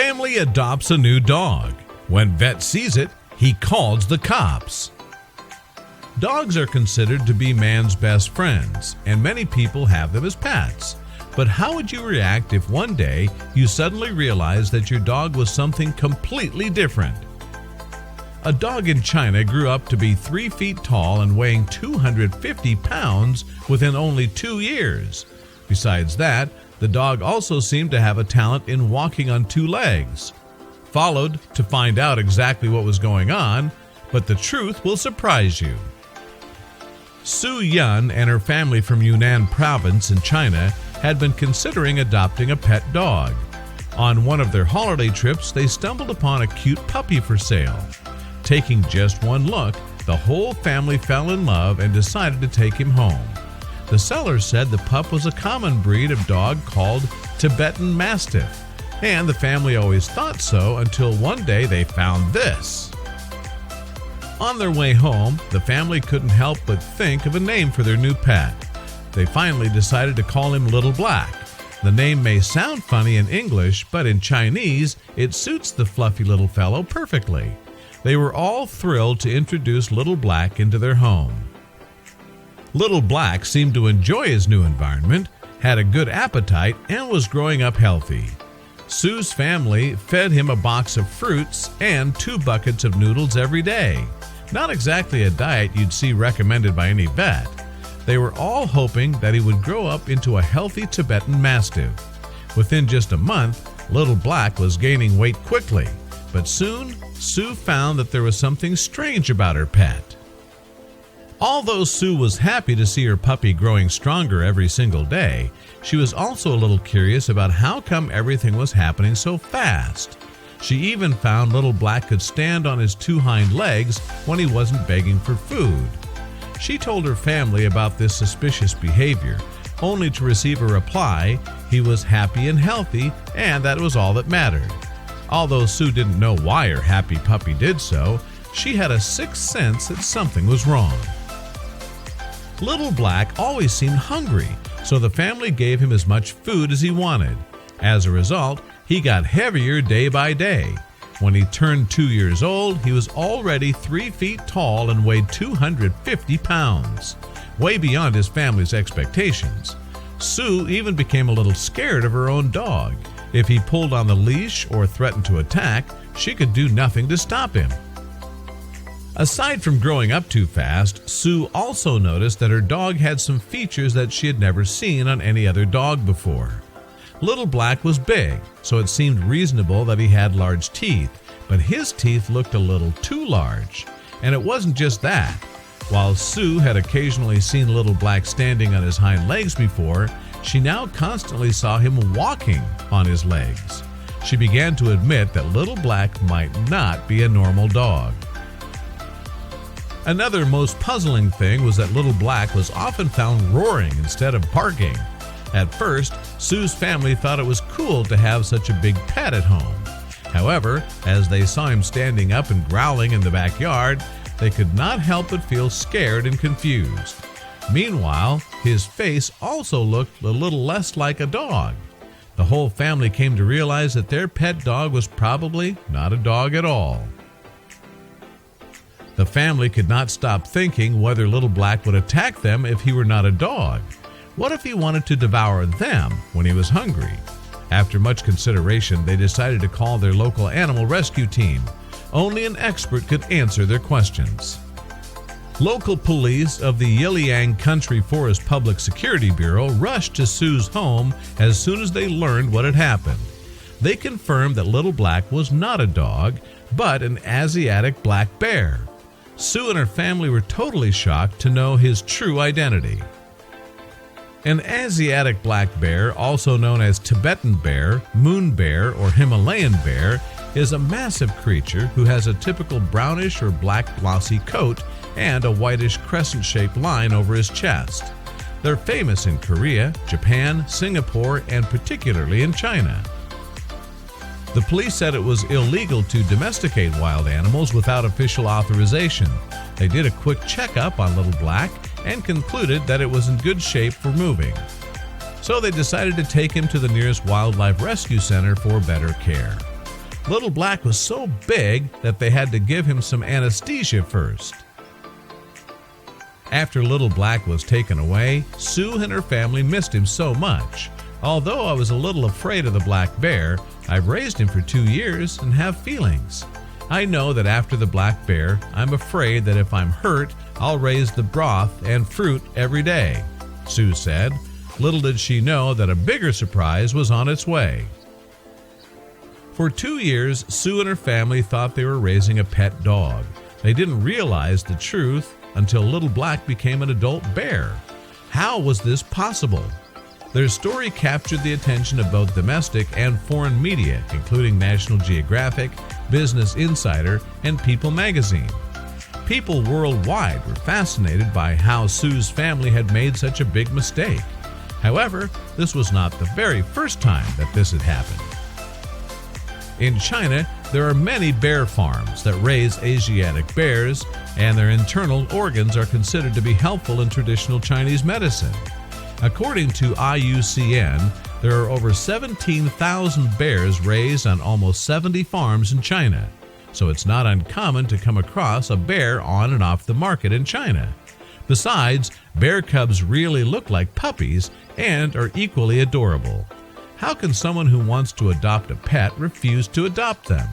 Family adopts a new dog. When vet sees it, he calls the cops. Dogs are considered to be man's best friends, and many people have them as pets. But how would you react if one day you suddenly realized that your dog was something completely different? A dog in China grew up to be 3 feet tall and weighing 250 pounds within only 2 years. Besides that, the dog also seemed to have a talent in walking on 2 legs. Followed to find out exactly what was going on, but the truth will surprise you. Su Yun and her family from Yunnan province in China had been considering adopting a pet dog. On one of their holiday trips, they stumbled upon a cute puppy for sale. Taking just one look, the whole family fell in love and decided to take him home. The seller said the pup was a common breed of dog called Tibetan Mastiff, and the family always thought so until one day they found this. On their way home, the family couldn't help but think of a name for their new pet. They finally decided to call him Little Black. The name may sound funny in English, but in Chinese, it suits the fluffy little fellow perfectly. They were all thrilled to introduce Little Black into their home. Little Black seemed to enjoy his new environment, had a good appetite, and was growing up healthy. Sue's family fed him a box of fruits and 2 buckets of noodles every day. Not exactly a diet you'd see recommended by any vet. They were all hoping that he would grow up into a healthy Tibetan Mastiff. Within just a month, Little Black was gaining weight quickly, but soon Sue found that there was something strange about her pet. Although Sue was happy to see her puppy growing stronger every single day, she was also a little curious about how come everything was happening so fast. She even found Little Black could stand on his 2 hind legs when he wasn't begging for food. She told her family about this suspicious behavior, only to receive a reply he was happy and healthy, and that was all that mattered. Although Sue didn't know why her happy puppy did so, she had a sixth sense that something was wrong. Little Black always seemed hungry, so the family gave him as much food as he wanted. As a result, he got heavier day by day. When he turned 2 years old, he was already 3 feet tall and weighed 250 pounds, way beyond his family's expectations. Sue even became a little scared of her own dog. If he pulled on the leash or threatened to attack, she could do nothing to stop him. Aside from growing up too fast, Sue also noticed that her dog had some features that she had never seen on any other dog before. Little Black was big, so it seemed reasonable that he had large teeth, but his teeth looked a little too large. And it wasn't just that. While Sue had occasionally seen Little Black standing on his hind legs before, she now constantly saw him walking on his legs. She began to admit that Little Black might not be a normal dog. Another most puzzling thing was that Little Black was often found roaring instead of barking. At first, Sue's family thought it was cool to have such a big pet at home. However, as they saw him standing up and growling in the backyard, they could not help but feel scared and confused. Meanwhile, his face also looked a little less like a dog. The whole family came to realize that their pet dog was probably not a dog at all. The family could not stop thinking whether Little Black would attack them if he were not a dog. What if he wanted to devour them when he was hungry? After much consideration, they decided to call their local animal rescue team. Only an expert could answer their questions. Local police of the Yiliang Country Forest Public Security Bureau rushed to Sue's home as soon as they learned what had happened. They confirmed that Little Black was not a dog, but an Asiatic black bear. Sue and her family were totally shocked to know his true identity. An Asiatic black bear, also known as Tibetan bear, moon bear, or Himalayan bear, is a massive creature who has a typical brownish or black glossy coat and a whitish crescent-shaped line over his chest. They're famous in Korea, Japan, Singapore, and particularly in China. The police said it was illegal to domesticate wild animals without official authorization. They did a quick checkup on Little Black and concluded that it was in good shape for moving. So they decided to take him to the nearest wildlife rescue center for better care. Little Black was so big that they had to give him some anesthesia first. After Little Black was taken away, Sue and her family missed him so much. Although I was a little afraid of the black bear, I've raised him for 2 years and have feelings. I know that after the black bear, I'm afraid that if I'm hurt, I'll raise the broth and fruit every day, Sue said. Little did she know that a bigger surprise was on its way. For 2 years, Sue and her family thought they were raising a pet dog. They didn't realize the truth until Little Black became an adult bear. How was this possible? Their story captured the attention of both domestic and foreign media, including National Geographic, Business Insider, and People magazine. People worldwide were fascinated by how Sue's family had made such a big mistake. However, this was not the very first time that this had happened. In China, there are many bear farms that raise Asiatic bears, and their internal organs are considered to be helpful in traditional Chinese medicine. According to IUCN, there are over 17,000 bears raised on almost 70 farms in China, so it's not uncommon to come across a bear on and off the market in China. Besides, bear cubs really look like puppies and are equally adorable. How can someone who wants to adopt a pet refuse to adopt them?